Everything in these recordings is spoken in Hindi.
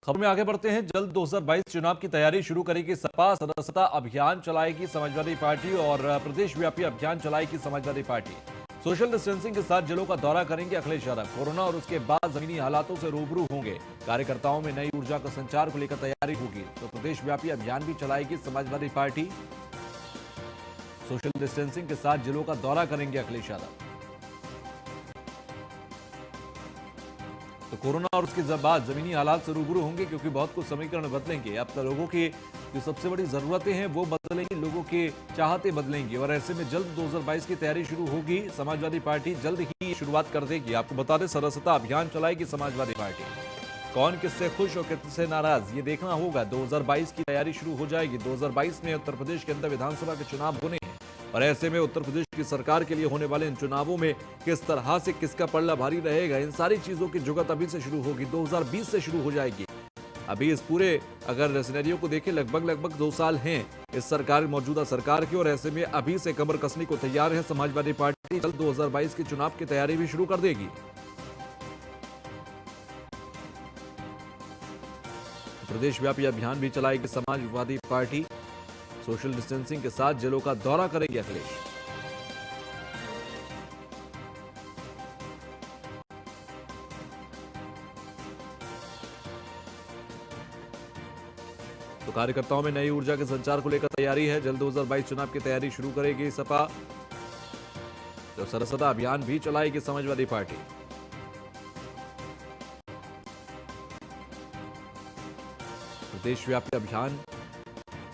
खबर में आगे बढ़ते हैं। जल्द 2022 चुनाव की तैयारी शुरू करेगी सपा। सदस्यता अभियान चलाएगी समाजवादी पार्टी और प्रदेश व्यापी अभियान चलाएगी समाजवादी पार्टी। सोशल डिस्टेंसिंग के साथ जिलों का दौरा करेंगे अखिलेश यादव। कोरोना और उसके बाद जमीनी हालातों से रूबरू होंगे। कार्यकर्ताओं में नई ऊर्जा का संचार को लेकर तैयारी होगी। तो प्रदेश व्यापी अभियान भी चलाएगी समाजवादी पार्टी। सोशल डिस्टेंसिंग के साथ जिलों का दौरा करेंगे अखिलेश यादव। तो कोरोना और उसके बाद जमीनी हालात से रूबरू होंगे, क्योंकि बहुत कुछ समीकरण बदलेंगे। अब तो लोगों की जो सबसे बड़ी जरूरतें हैं वो बदलेंगी, लोगों के चाहते बदलेंगे और ऐसे में जल्द 2022 की तैयारी शुरू होगी। समाजवादी पार्टी जल्द ही शुरुआत कर देगी। आपको बता दें, सदस्यता अभियान चलाएगी समाजवादी पार्टी। कौन किससे खुश और किससे नाराज, ये देखना होगा। 2022 की तैयारी शुरू हो जाएगी। 2022 में उत्तर प्रदेश के अंदर विधानसभा के चुनाव होने हैं और ऐसे में उत्तर प्रदेश की सरकार के लिए होने वाले इन चुनावों में किस तरह से किसका पल्ला भारी रहेगा, इन सारी चीजों की जुगत अभी से शुरू होगी। 2020 से शुरू हो जाएगी। अभी इस पूरे अगर सिनेरियो को देखें, लगभग 2 साल हैं इस सरकार, मौजूदा सरकार की, और ऐसे में अभी से कमर कसने को तैयार है समाजवादी पार्टी। जल्द 2022 के चुनाव की तैयारी भी शुरू कर देगी। प्रदेश व्यापी अभियान भी चलाएगी समाजवादी पार्टी। सोशल डिस्टेंसिंग के साथ जिलों का दौरा करेंगे अखिलेश। तो कार्यकर्ताओं में नई ऊर्जा के संचार को लेकर तैयारी है। जल्द 2022 चुनाव की तैयारी शुरू करेगी सपा। तो सदस्यता अभियान भी चलाएगी समाजवादी पार्टी। प्रदेश व्यापी अभियान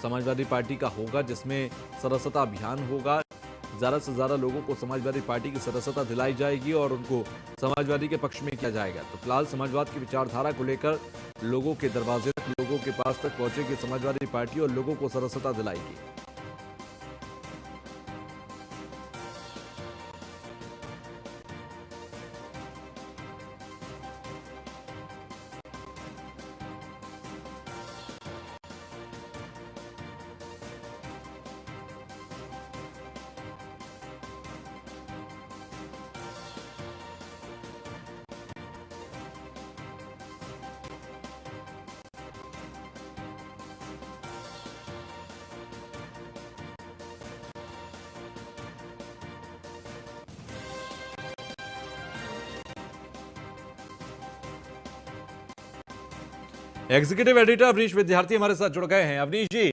समाजवादी पार्टी का होगा, जिसमें सदस्यता अभियान होगा। ज्यादा से ज्यादा लोगों को समाजवादी पार्टी की सदस्यता दिलाई जाएगी और उनको समाजवादी के पक्ष में किया जाएगा। तो फिलहाल समाजवाद की विचारधारा को लेकर लोगों के दरवाजे तक, लोगों के पास तक पहुंचेगी समाजवादी पार्टी और लोगों को सदस्यता दिलाएगी। एग्जीक्यूटिव एडिटर अवनीश विद्यार्थी हमारे साथ जुड़ गए हैं। अवनीश जी,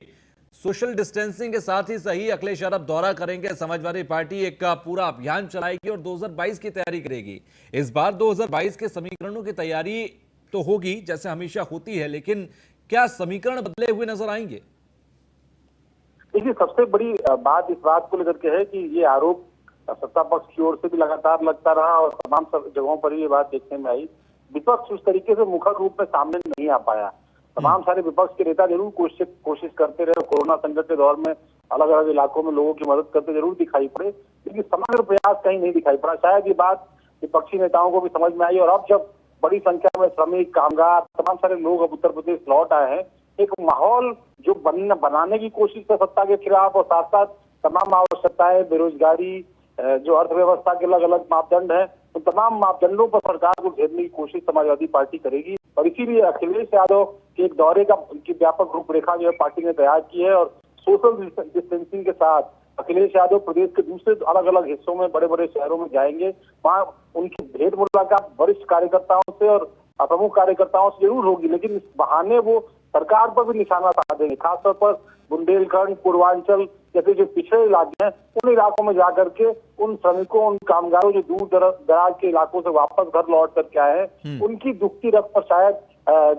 सोशल डिस्टेंसिंग के साथ ही सही अखिलेश यादव दौरा करेंगे, समाजवादी पार्टी एक का पूरा अभियान चलाएगी और 2022 की तैयारी करेगी। इस बार 2022 के समीकरणों की तैयारी तो होगी जैसे हमेशा होती है, लेकिन क्या समीकरण बदले हुए नजर आएंगे? देखिए, सबसे बड़ी बात इस बात को लेकर के है कि ये आरोप सत्ता पक्ष की ओर से भी लगातार लगता रहा और तमाम जगहों पर ये बात देखने में आई। विपक्ष उस तरीके से मुखर रूप में सामने नहीं आ पाया। तमाम सारे विपक्ष के नेता जरूर कोशिश करते रहे। कोरोना संकट के दौर में अलग अलग इलाकों में लोगों की मदद करते जरूर दिखाई पड़े, लेकिन समग्र प्रयास कहीं नहीं दिखाई पड़ा। शायद ये बात विपक्षी नेताओं को भी समझ में आई और अब जब बड़ी संख्या में श्रमिक, कामगार, तमाम सारे लोग अब उत्तर प्रदेश लौट आए हैं, एक माहौल जो बनाने की कोशिश है सत्ता के खिलाफ और साथ साथ तमाम आवश्यकताएं, बेरोजगारी, जो अर्थव्यवस्था के अलग अलग मापदंड है, तो तमाम मापदंडों पर सरकार को घेरने की कोशिश समाजवादी पार्टी करेगी। और इसीलिए अखिलेश यादव के एक दौरे की व्यापक रूपरेखा जो है पार्टी ने तैयार की है और सोशल डिस्टेंसिंग के साथ अखिलेश यादव प्रदेश के दूसरे अलग अलग हिस्सों में, बड़े बड़े शहरों में जाएंगे। वहां उनकी भेंट मुलाकात वरिष्ठ कार्यकर्ताओं से और प्रमुख कार्यकर्ताओं से जरूर होगी, लेकिन इस बहाने वो सरकार पर भी निशाना साधेंगे। खासतौर पर बुंदेलखंड, पूर्वांचल जैसे जो पिछड़े इलाके हैं, उन इलाकों में जाकर के उन श्रमिकों, उन कामगारों जो दूर दराज के इलाकों से वापस घर लौट करके आए हैं, उनकी दुखती रख पर शायद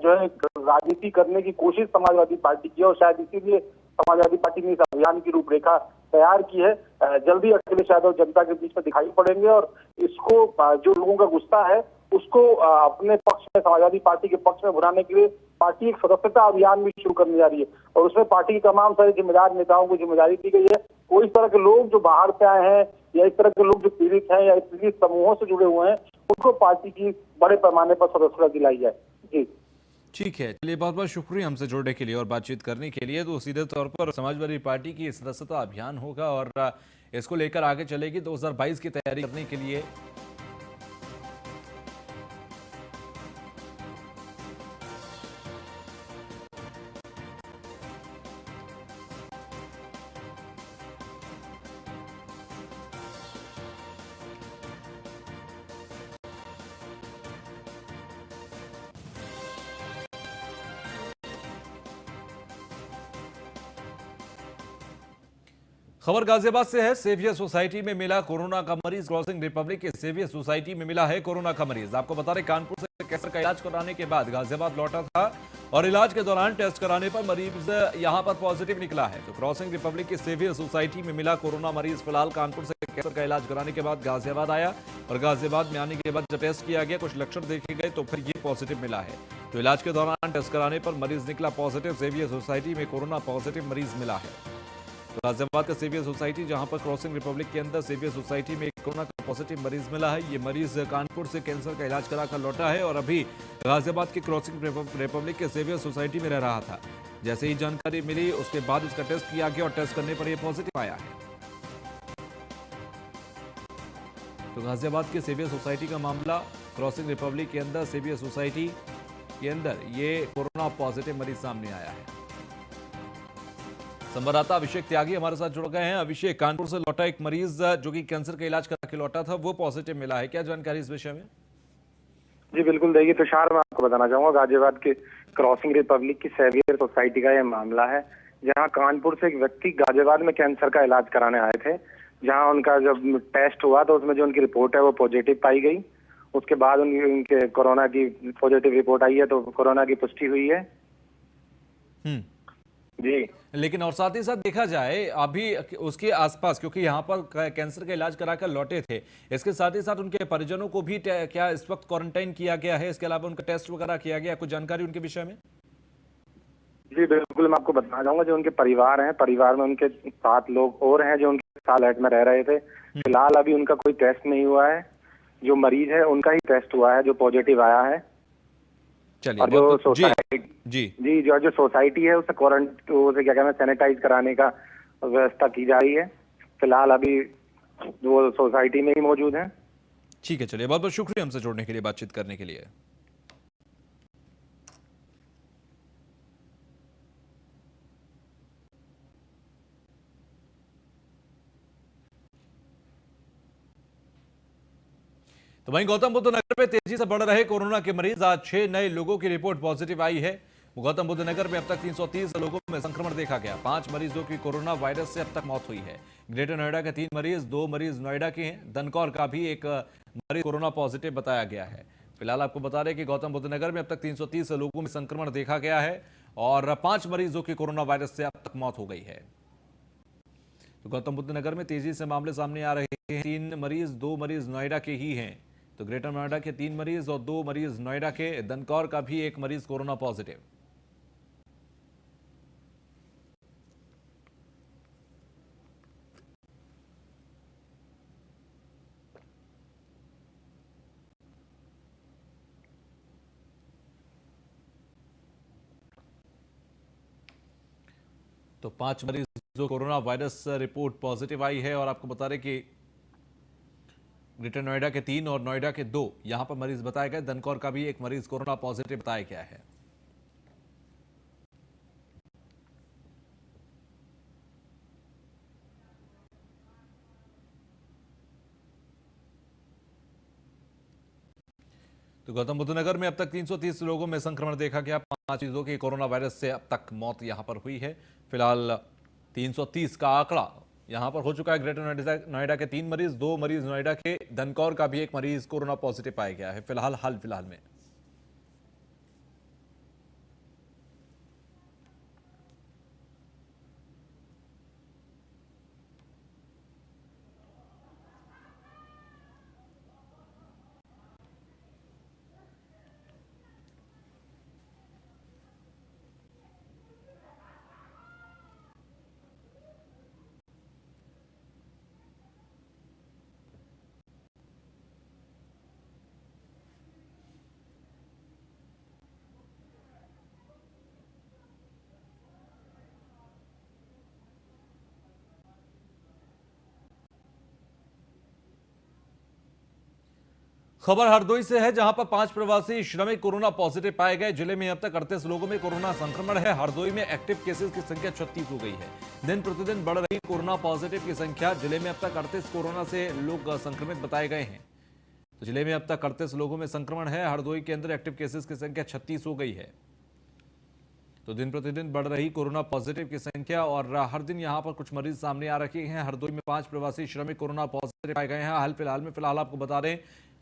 जो है राजनीति करने की कोशिश समाजवादी पार्टी की है और शायद इसीलिए समाजवादी पार्टी ने इस अभियान की रूपरेखा तैयार की है। जल्दी अखिलेश यादव जनता के बीच में दिखाई पड़ेंगे और इसको जो लोगों का गुस्सा है उसको अपने पक्ष में, समाजवादी पार्टी के पक्ष में भुनाने के लिए पार्टी एक सदस्यता अभियान भी शुरू करने जा रही है और उसमें पार्टी के तमाम सारे जिम्मेदार नेताओं को जिम्मेदारी दी गई है। कोई इस तरह के लोग जो बाहर से आए हैं या इस तरह के लोग जो पीड़ित हैं या पीड़ित समूहों से जुड़े हुए हैं, उनको पार्टी की बड़े पैमाने पर सदस्यता दिलाई जाए। जी ठीक है, चलिए, बहुत बहुत शुक्रिया हमसे जुड़ने के लिए और बातचीत करने के लिए। तो सीधे तौर पर समाजवादी पार्टी की सदस्यता अभियान होगा और इसको लेकर आगे चलेगी 2022 की तैयारी करने के लिए। खबर गाजियाबाद से है। सेवियर सोसाइटी में मिला कोरोना का मरीज। क्रॉसिंग रिपब्लिक के सेवियर सोसाइटी में मिला है कोरोना का मरीज। आपको बता दें, कानपुर से कैंसर का इलाज कराने के बाद गाजियाबाद लौटा था और इलाज के दौरान टेस्ट कराने पर मरीज यहां पर पॉजिटिव निकला है। तो क्रॉसिंग रिपब्लिक के सेवियर सोसाइटी में मिला कोरोना मरीज फिलहाल कानपुर से कैंसर का इलाज कराने के बाद गाजियाबाद आया और गाजियाबाद में आने के बाद जब टेस्ट किया गया, कुछ लक्षण देखे गए तो फिर ये पॉजिटिव मिला है। तो इलाज के दौरान टेस्ट कराने पर मरीज निकला पॉजिटिव। सेवियर सोसाइटी में कोरोना पॉजिटिव मरीज मिला है। तो गाजियाबाद का सेवियर सोसाइटी, जहां पर क्रॉसिंग रिपब्लिक के अंदर सेवियर सोसाइटी में कोरोना का पॉजिटिव मरीज मिला है। ये मरीज कानपुर से कैंसर का इलाज कराकर लौटा है और अभी गाजियाबाद के क्रॉसिंग रिपब्लिक के सेवियर सोसाइटी में रह रहा था। जैसे ही जानकारी मिली उसके बाद इसका टेस्ट किया गया और टेस्ट करने पर यह पॉजिटिव आया है। तो गाजियाबाद के सेवियर सोसाइटी का मामला, क्रॉसिंग रिपब्लिक के अंदर सेवियर सोसाइटी के अंदर ये कोरोना पॉजिटिव मरीज सामने आया है। संवाददाता अभिषेक त्यागी हमारे साथ जुड़ गए हैं। अभिषेक, कानपुर से लौटा एक मरीज जो कि कैंसर का इलाज करा के लौटा था, वो पॉजिटिव मिला है, क्या जानकारी इस विषय में? जी बिल्कुल, देखिए तुषार, मैं आपको बताना चाहूंगा गाजियाबाद के क्रॉसिंग रिपब्लिक की सेवियर सोसाइटी का यह मामला है, जहां कानपुर से एक व्यक्ति गाजियाबाद में कैंसर का इलाज कराने आए थे। जहां उनका जब टेस्ट हुआ तो उसमें जो उनकी रिपोर्ट है वो पॉजिटिव पाई गई। उसके बाद उनके कोरोना की पॉजिटिव रिपोर्ट आई है, तो कोरोना की पुष्टि हुई है। जी, लेकिन और साथ ही साथ देखा जाए अभी उसके आसपास, क्योंकि यहाँ पर कैंसर का इलाज कराकर लौटे थे, इसके साथ ही साथ उनके परिजनों को भी क्या इस वक्त क्वारंटाइन किया गया है? इसके अलावा उनका टेस्ट वगैरह किया गया? कुछ जानकारी उनके विषय में? जी बिल्कुल, मैं आपको बताना चाहूंगा, जो उनके परिवार हैं, परिवार में उनके 7 लोग और हैं जो उनके साथ फ्लैट में रह रहे थे। फिलहाल अभी उनका कोई टेस्ट नहीं हुआ है। जो मरीज है उनका ही टेस्ट हुआ है जो पॉजिटिव आया है। चलिए, और जो सोसाइटी जो सोसाइटी है उसे उसे क्या कहना है, सैनिटाइज कराने का व्यवस्था की जा रही है। फिलहाल अभी वो सोसाइटी में ही मौजूद है। ठीक है, चलिए, बहुत बहुत शुक्रिया हमसे जुड़ने के लिए, बातचीत करने के लिए। तो वहीं गौतम बुद्ध नगर में तेजी से बढ़ रहे कोरोना के मरीज। आज 6 नए लोगों की रिपोर्ट पॉजिटिव आई है। गौतम बुद्ध नगर में अब तक 330 लोगों में संक्रमण देखा गया। 5 मरीजों की कोरोना वायरस से अब तक मौत हुई है। ग्रेटर नोएडा के 3 मरीज, 2 मरीज नोएडा के हैं। दनकौर का भी एक मरीज कोरोना पॉजिटिव बताया गया है। फिलहाल आपको बता दें कि गौतम बुद्ध नगर में अब तक 330 लोगों में संक्रमण देखा गया है और 5 मरीजों की कोरोना वायरस से अब तक मौत हो गई है। तो गौतम बुद्ध नगर में तेजी से मामले सामने आ रहे हैं। 3 मरीज, 2 मरीज नोएडा के ही हैं। तो ग्रेटर नोएडा के 3 मरीज और 2 मरीज नोएडा के। दनकौर का भी एक मरीज कोरोना पॉजिटिव। तो 5 मरीज जो कोरोना वायरस रिपोर्ट पॉजिटिव आई है और आपको बता दें कि ग्रेटर नोएडा के 3 और नोएडा के 2 यहां पर मरीज बताए गए। दनकौर का भी एक मरीज कोरोना पॉजिटिव बताया गया है। तो गौतम बुद्ध नगर में अब तक 330 लोगों में संक्रमण देखा गया। 5 मरीजों की कोरोना वायरस से अब तक मौत यहां पर हुई है। फिलहाल 330 का आंकड़ा यहां पर हो चुका है। ग्रेटर नोएडा के 3 मरीज, 2 मरीज नोएडा के। दनकौर का भी एक मरीज कोरोना पॉजिटिव पाया गया है हाल फिलहाल में। खबर हरदोई से है, जहां पर 5 प्रवासी श्रमिक कोरोना पॉजिटिव पाए गए। जिले में अब तक 38 लोगों में कोरोना संक्रमण है। हरदोई में एक्टिव केसेस की संख्या 36 हो गई है। दिन प्रतिदिन बढ़ रही कोरोना पॉजिटिव की संख्या। जिले में अब तक 38 कोरोना से लोग संक्रमित बताए गए हैं। तो जिले में अब तक 38 लोगों में संक्रमण है। हरदोई के अंदर एक्टिव केसेस की संख्या 36 हो गई है। तो दिन प्रतिदिन बढ़ रही कोरोना पॉजिटिव की संख्या और हर दिन यहां पर कुछ मरीज सामने आ रखे हैं। हरदोई में 5 प्रवासी श्रमिक कोरोना पॉजिटिव पाए गए हैं। हाल फिलहाल आपको बता दें,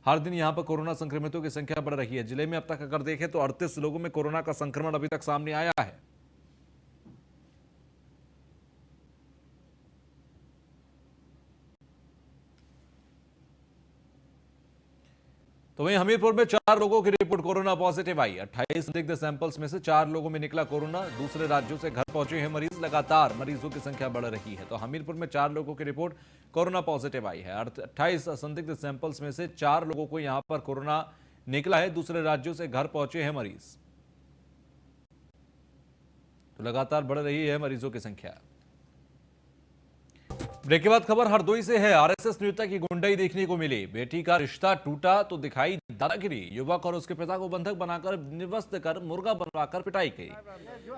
हर दिन यहां पर कोरोना संक्रमितों की संख्या बढ़ रही है। जिले में अब तक अगर देखें तो 38 लोगों में कोरोना का संक्रमण अभी तक सामने आया है। तो वहीं हमीरपुर में 4 लोगों की रिपोर्ट कोरोना पॉजिटिव आई। 28 संदिग्ध सैंपल्स में से 4 लोगों में निकला कोरोना। दूसरे राज्यों से घर पहुंचे हैं मरीज। लगातार मरीजों की संख्या बढ़ रही है। तो हमीरपुर में 4 लोगों की रिपोर्ट कोरोना पॉजिटिव आई है। 28 संदिग्ध सैंपल्स में से 4 लोगों को यहां पर कोरोना निकला है। दूसरे राज्यों से घर पहुंचे हैं मरीज। तो लगातार बढ़ रही है मरीजों की संख्या। ब्रेक के बाद खबर हरदोई से है। आरएसएस नेता की गुंडाई देखने को मिली। बेटी का रिश्ता टूटा तो दिखाई दादागिरी। युवक और उसके पिता को बंधक बनाकर निवस्त कर मुर्गा बनवाकर पिटाई की।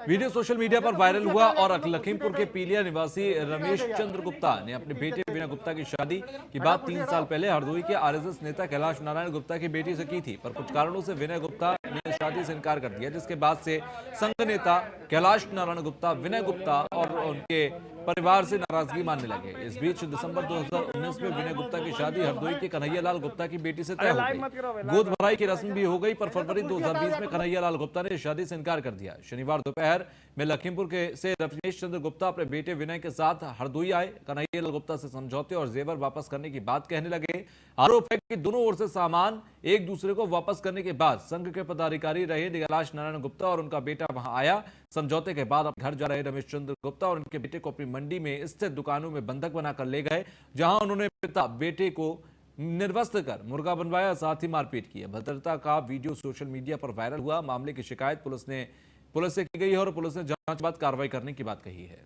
वीडियो सोशल मीडिया पर वायरल हुआ और लखीमपुर के पीलिया निवासी रमेश चंद्र गुप्ता ने अपने बेटे विनय गुप्ता की शादी की बात 3 साल पहले हरदोई के आरएसएस नेता कैलाश नारायण गुप्ता की बेटी से की थी, पर कुछ कारणों से विनय गुप्ता ने शादी से इनकार कर दिया, जिसके बाद से संघ नेता कैलाश नारायण गुप्ता विनय गुप्ता और उनके परिवार से नाराजगी मानने लगे। इस बीच दिसंबर 2019 में विनय गुप्ता की शादी हरदोई के कन्हैयालाल गुप्ता की बेटी से तय हो गई। गोद भराई की रस्म भी हो गई, पर फरवरी 2020 में कन्हैयालाल गुप्ता ने शादी से इनकार कर दिया। शनिवार दोपहर में लखीमपुर के से रमेश चंद्र गुप्ता अपने बेटे विनय के साथ हरदोई आए। कन्हैयालाल गुप्ता से समझौते और जेवर वापस करने की बात कहने लगे। आरोप है कि दोनों ओर से सामान एक दूसरे को वापस करने के बाद संघ के पदाधिकारी रहे कैलाश नारायण गुप्ता और उनका बेटा वहां आया। समझौते के बाद अब घर जा रहे रमेश चंद्र गुप्ता और उनके बेटे को अपनी मंडी में स्थित दुकानों में बंधक बनाकर ले गए, जहां उन्होंने पिता बेटे को निर्वस्त कर मुर्गा बनवाया, साथ ही मारपीट की। भद्रता का वीडियो सोशल मीडिया पर वायरल हुआ। मामले की शिकायत पुलिस से की गई है और पुलिस ने जांच बाद कार्रवाई करने की बात कही है।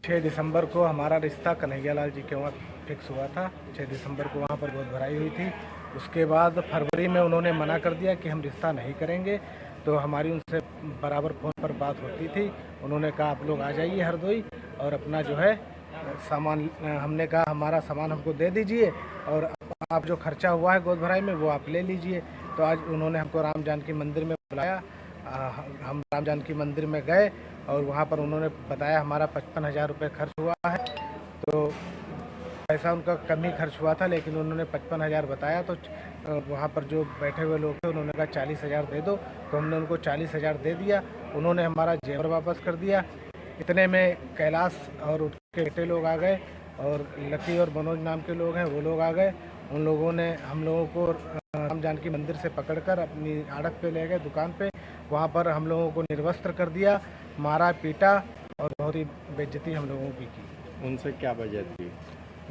6 दिसंबर को हमारा रिश्ता कन्हैयालाल जी के वहाँ फिक्स हुआ था। 6 दिसंबर को वहाँ पर गोद भराई हुई थी। उसके बाद फरवरी में उन्होंने मना कर दिया कि हम रिश्ता नहीं करेंगे। तो हमारी उनसे बराबर फ़ोन पर बात होती थी। उन्होंने कहा आप लोग आ जाइए हरदोई और अपना जो है सामान, हमने कहा हमारा सामान हमको दे दीजिए और आप जो खर्चा हुआ है गोद भराई में वो आप ले लीजिए। तो आज उन्होंने हमको राम जानकी मंदिर में बुलाया। हम राम जानकी मंदिर में गए और वहाँ पर उन्होंने बताया हमारा 55,000 रुपये खर्च हुआ है। तो पैसा उनका कम ही खर्च हुआ था, लेकिन उन्होंने 55,000 बताया। तो वहाँ पर जो बैठे हुए लोग थे उन्होंने कहा 40,000 दे दो। तो हमने उनको 40,000 दे दिया। उन्होंने हमारा जेवर वापस कर दिया। इतने में कैलाश और उनके बेटे लोग आ गए और लकी और मनोज नाम के लोग हैं वो लोग आ गए। उन लोगों ने हम लोगों को राम जानकी मंदिर से पकड़कर अपनी आड़त पे ले गए, दुकान पे। वहाँ पर हम लोगों को निर्वस्त्र कर दिया, मारा पीटा और बहुत ही बेइज्जती हम लोगों की की। उनसे क्या वजह थी?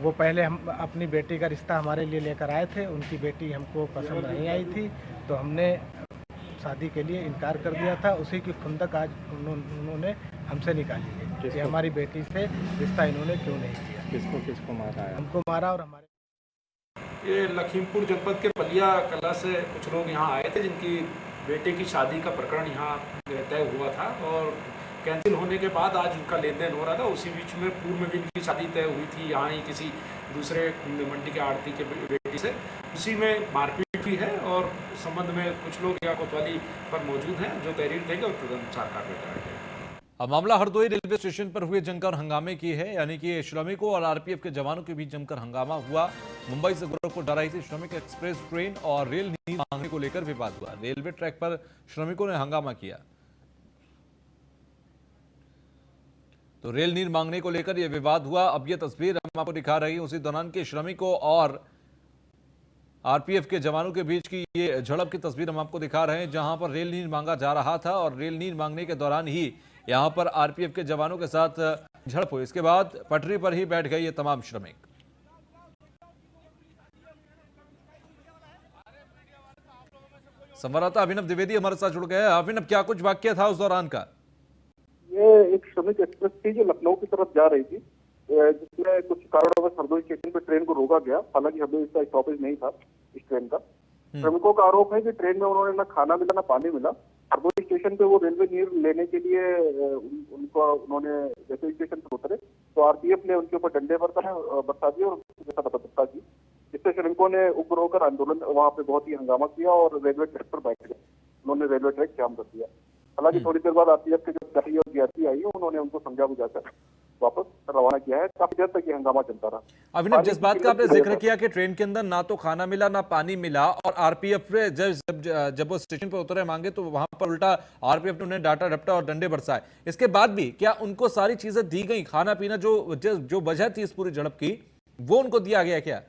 वो पहले हम अपनी बेटी का रिश्ता हमारे लिए लेकर आए थे। उनकी बेटी हमको पसंद नहीं आई थी, तो हमने शादी के लिए इनकार कर दिया था। उसी की खुंदक आज उन्होंने हमसे निकाली है कि हमारी बेटी से रिश्ता इन्होंने क्यों नहीं किया। किसको मारा है? हमको मारा। और हमारे ये लखीमपुर जनपद के पलिया कला से कुछ लोग यहाँ आए थे, जिनकी बेटे की शादी का प्रकरण यहाँ तय हुआ था और कैंसिल होने के बाद आज उनका लेन देन हो रहा था। उसी बीच में पूर्व में भी इनकी शादी तय हुई थी यहाँ ही किसी दूसरे मंडी के आड़ती के बेटी से। उसी में मारपीट भी है और संबंध में कुछ लोग यहाँ कोतवाली पर मौजूद हैं जो तहरीर देंगे और तदनुसार कार्रवाई कराएंगे। अब मामला हरदोई रेलवे स्टेशन पर हुए जमकर हंगामे की है, यानी कि श्रमिकों और आरपीएफ के जवानों के बीच जमकर हंगामा हुआ। मुंबई से गोरखपुर जा रही थी श्रमिक एक्सप्रेस ट्रेन और रेल नीति मांगने को लेकर विवाद हुआ। रेलवे ट्रैक पर श्रमिकों ने हंगामा किया। तो रेल नीति मांगने को लेकर यह विवाद हुआ। अब यह तस्वीर हम आपको दिखा रही हूं। उसी दौरान के श्रमिकों और आरपीएफ के जवानों के बीच की ये झड़प की तस्वीर हम आपको दिखा रहे हैं, जहां पर रेल नीति मांगा जा रहा था और रेल नीति मांगने के दौरान ही यहां पर आरपीएफ के जवानों के साथ झड़प हुई। इसके बाद पटरी पर ही बैठ गए ये तमाम श्रमिक। संवाददाता अभिनव द्विवेदी हमारे साथ जुड़ गए हैं। अभिनव, क्या कुछ वाक्य था उस दौरान का? ये एक श्रमिक एक्सप्रेस थी जो लखनऊ की तरफ जा रही थी, जिसमें कुछ कारणों हरदोई स्टेशन पर ट्रेन को रोका गया। हालांकि हरदोई इसका स्टॉपेज नहीं था इस ट्रेन का। श्रमिकों का आरोप है कि ट्रेन में उन्होंने ना खाना मिला ना पानी मिला। हरदोई स्टेशन पे वो रेलवे नीर लेने के लिए उन्होंने जैसे स्टेशन पर उतरे तो आरपीएफ ने उनके ऊपर डंडे बरसा दिए और उनके साथ अपहत्या की, जिससे श्रमिकों ने उग्र होकर आंदोलन वहां पे बहुत ही हंगामा किया और रेलवे ट्रैक पर बैठ गए। उन्होंने रेलवे ट्रैक जाम कर दिया। हालांकि थोड़ी देर बाद आरपीएफ के जो गाड़ी और जीआरपी आई है उन्होंने उनको समझा बुझाकर वापस रवाना किया है। काफी देर तक ये हंगामा चलता रहा। अभिनव, जिस बात का आपने जिक्र किया कि ट्रेन के अंदर ना तो खाना मिला ना पानी मिला, और आरपीएफ जब वो स्टेशन पर उतरे मांगे तो वहां पर उल्टा आरपीएफ ने उन्हें डांटा डपटा और डंडे बरसाए। इसके बाद भी क्या उनको सारी चीजें दी गई? खाना पीना जो वजह थी इस पूरी झड़प की, वो उनको दिया गया क्या?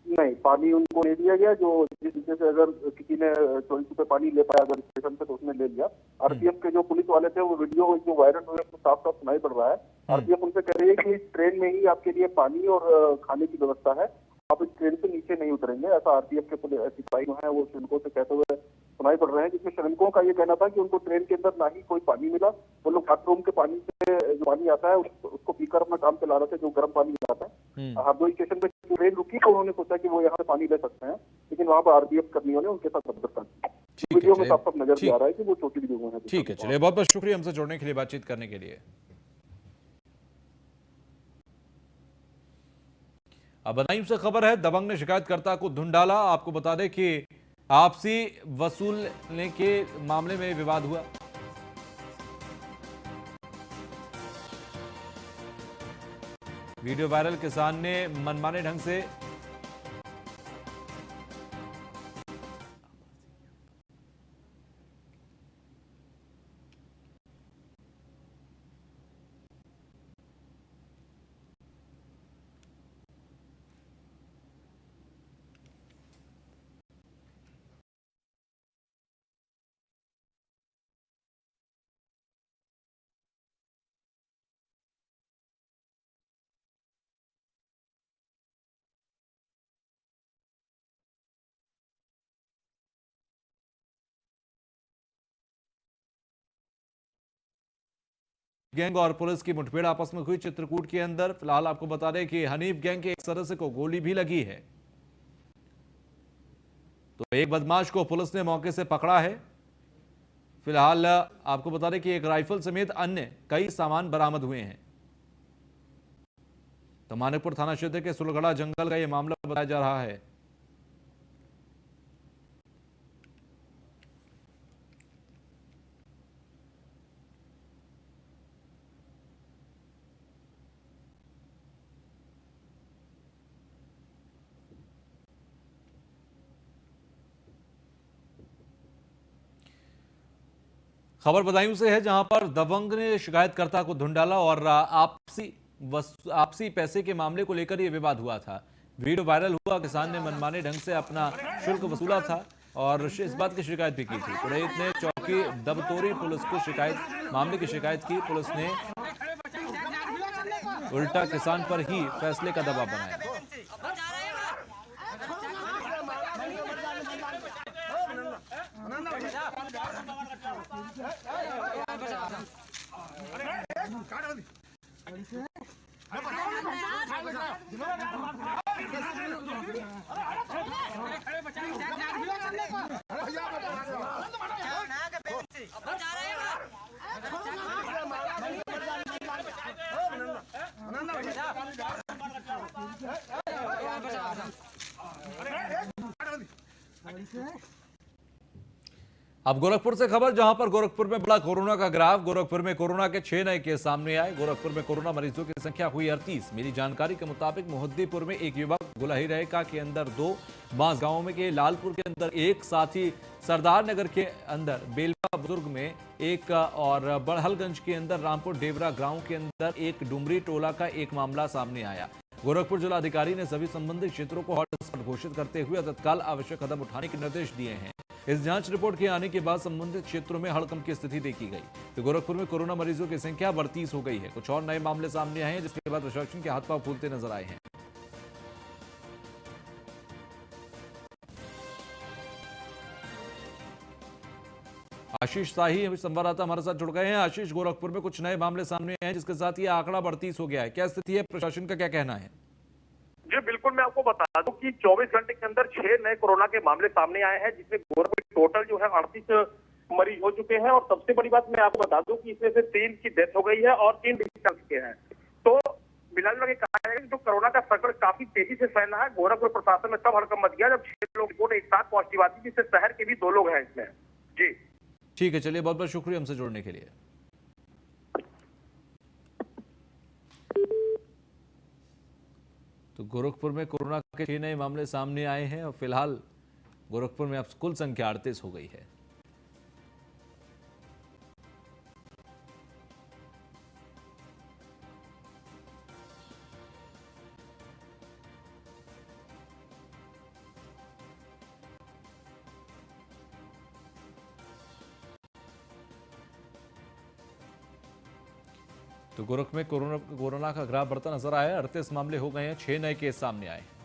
नहीं, पानी उनको नहीं दिया गया। जो जिस तरीके से अगर किसी ने 24 रुपए पानी ले पाया अगर स्टेशन पे तो उसने ले लिया। आरपीएफ के जो पुलिस वाले थे वो वीडियो जो वायरल हुए तो साफ साफ सुनाई पड़ रहा है। आरपीएफ उनसे कह रही है कि ट्रेन में ही आपके लिए पानी और खाने की व्यवस्था है, आप इस ट्रेन से नीचे नहीं उतरेंगे। ऐसा आरपीएफ के सिपाही जो है वो श्रमिकों से कहते हुए सुनाई पड़ रहे हैं, जिसमें श्रमिकों का ये कहना था कि उनको ट्रेन के अंदर ना ही कोई पानी मिला, वो लोग बाथरूम के पानी से जो पानी आता है उसको पीकर अपना काम चला रहे थे, जो गर्म पानी आता है। हरदोई स्टेशन पे ट्रेन रुकी तो उन्होंने सोचा कि वो यहाँ से पानी ले सकते हैं, लेकिन वहाँ पर आरपीएफ कर्मियों ने उनके साथ बदतमीजी की। वीडियो में साफ साफ नजर आ रहा है कि वो चोटी भी हुए हैं। ठीक है, चलिए, बहुत बहुत शुक्रिया हमसे जुड़ने के लिए, बातचीत करने के लिए। अब बदायूं से खबर है, दबंग ने शिकायतकर्ता को धुन डाला। आपको बता दें कि आपसी वसूलने के मामले में विवाद हुआ। वीडियो वायरल, किसान ने मनमाने ढंग से गैंग और पुलिस की मुठभेड़ आपस में हुई चित्रकूट के अंदर। फिलहाल आपको बता दें कि हनीफ गैंग के एक सदस्य को गोली भी लगी है। तो एक बदमाश को पुलिस ने मौके से पकड़ा है। फिलहाल आपको बता दें कि एक राइफल समेत अन्य कई सामान बरामद हुए हैं। तो मानिकपुर थाना क्षेत्र के सुलगड़ा जंगल का यह मामला बताया जा रहा है। खबर बदायूं से है, जहां पर दबंग ने शिकायतकर्ता को धुन डाला और आपसी पैसे के मामले को लेकर यह विवाद हुआ था। वीडियो वायरल हुआ, किसान ने मनमाने ढंग से अपना शुल्क वसूला था और इस बात की शिकायत भी की थी। पुलिस ने चौकी दबतोरी पुलिस को मामले की शिकायत की। पुलिस ने उल्टा किसान पर ही फैसले का दबाव बनाया। अब गोरखपुर से खबर, जहां पर गोरखपुर में बड़ा कोरोना का ग्राफ। गोरखपुर में कोरोना के 6 नए केस सामने आए। गोरखपुर में कोरोना मरीजों की संख्या हुई 38। मिली जानकारी के मुताबिक मोहद्दीपुर में एक युवक, गुलाही रेखा के अंदर 2, बांसगांव में के लालपुर के अंदर 1, साथ ही सरदार नगर के अंदर बेलवा बुजुर्ग में 1 और बड़हलगंज के अंदर रामपुर डेवरा गांव के अंदर 1, डुमरी टोला का 1 मामला सामने आया। गोरखपुर जिलाधिकारी ने सभी संबंधित क्षेत्रों को हॉटस्पॉट घोषित करते हुए तत्काल आवश्यक कदम उठाने के निर्देश दिए हैं। इस जांच रिपोर्ट के आने के बाद संबंधित क्षेत्रों में हड़कंप की स्थिति देखी गई। तो गोरखपुर में कोरोना मरीजों की संख्या 32 हो गई है। कुछ और नए मामले सामने आए हैं, जिसके बाद प्रशासन के हाथ पांव फूलते नजर आए हैं। आशीष शाही संवाददाता हमारे साथ जुड़ गए हैं। आशीष, गोरखपुर में कुछ नए मामले सामने आए हैं, जिसके साथ ये आंकड़ा 32 हो गया है। क्या स्थिति है, प्रशासन का क्या कहना है? जी बिल्कुल, मैं आपको बता दूं कि 24 घंटे के अंदर 6 नए कोरोना के मामले सामने आए हैं, जिसमें गोरखपुर टोटल जो है 38 मरीज हो चुके हैं। और सबसे बड़ी बात मैं आपको बता दूं कि इसमें से 3 की डेथ हो गई है और 3 डिस्चार्ज चुके हैं। तो मिला के कहा है कि जो कोरोना का संकट काफी तेजी से फैल रहा है। गोरखपुर प्रशासन में तब हड़कंप मच गया जब 6 लोग रिपोर्ट एक साथ पॉजिटिव आती, जिससे शहर के भी 2 लोग हैं इसमें। जी ठीक है, चलिए, बहुत बहुत शुक्रिया हमसे जुड़ने के लिए। तो गोरखपुर में कोरोना के 6 नए मामले सामने आए हैं और फिलहाल गोरखपुर में अब कुल संख्या 38 हो गई है। तो गोरख में कोरोना का ग्राफ बढ़ता नजर आया है। 38 मामले हो गए हैं, 6 नए केस सामने आए हैं।